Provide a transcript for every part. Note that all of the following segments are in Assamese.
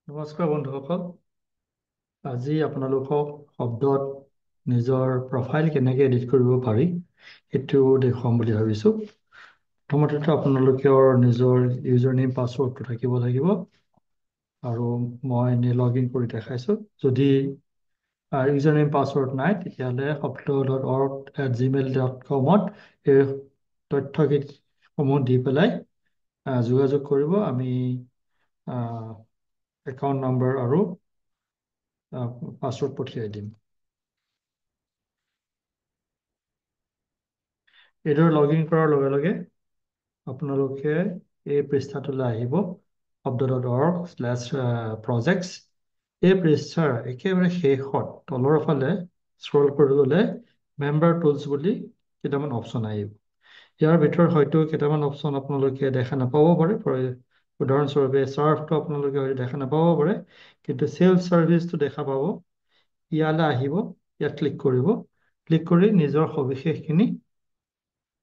নমস্কাৰ বন্ধুসকল। আজি আপোনালোকক শব্দত নিজৰ প্ৰফাইল কেনেকৈ এডিট কৰিব পাৰি সেইটো দেখুৱাম বুলি ভাবিছোঁ। প্ৰথমতে আপোনালোকৰ নিজৰ ইউজাৰ নেম পাছৱৰ্ডটো থাকিব লাগিব আৰু মই এনেই লগ ইন কৰি দেখাইছোঁ। যদি ইউজাৰ নেম পাছৱৰ্ড নাই তেতিয়াহ'লে shobdo.org@gmail.com এই তথ্যসমূহ দি পেলাই যোগাযোগ কৰিব। আমি একাউণ্ট নম্বৰ আৰু পাছৱৰ্ড পঠিয়াই দিম। এইদৰে লগ ইন কৰাৰ লগে লগে আপোনালোকে এই পৃষ্ঠাটোলৈ আহিব, shobdo.org/projects। এই পৃষ্ঠাৰ একেবাৰে শেষত তলৰ ফালে স্ক্ৰল কৰি গ'লে মেম্বাৰ টুলছ বুলি কেইটামান অপশ্যন আহিব। ইয়াৰ ভিতৰত হয়তো কেইটামান অপশ্যন আপোনালোকে দেখা নাপাব পাৰে। উদাহৰণস্বৰূপে চাৰ্ভটো আপোনালোকে হয়তো দেখা নাপাব পাৰে, কিন্তু চেল্ফ চাৰ্ভিচটো দেখা পাব। ইয়ালৈ আহিব, ইয়াত ক্লিক কৰিব। ক্লিক কৰি নিজৰ সবিশেষখিনি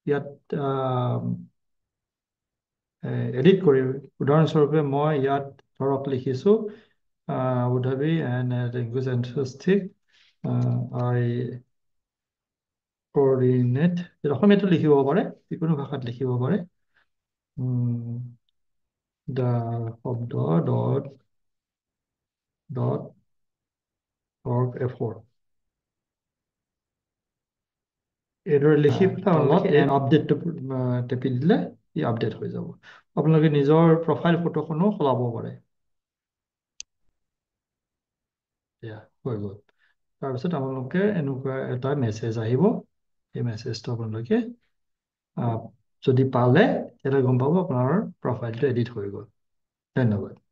ইয়াত এডিট কৰি, উদাহৰণস্বৰূপে মই ইয়াত ধৰক লিখিছোঁ Abu Dhabi and language and I coordinate. অসমীয়াটো লিখিব পাৰে, যিকোনো ভাষাত লিখিব পাৰে। দ্য শব্দ ডট org F4 এইদৰে লিখি তলত এই আপডেটটো টেপি দিলে ই আপডেট হৈ যাব। আপোনালোকে নিজৰ প্ৰফাইল ফটোখনো সলাব পাৰে। এয়া হৈ গ'ল। তাৰপিছত আপোনালোকে এনেকুৱা এটা মেছেজ আহিব। এই মেছেজটো আপোনালোকে যদি পালে তেতিয়াহ'লে গম পাব আপোনাৰ প্ৰফাইলটো এডিট হৈ গ'ল। ধন্যবাদ।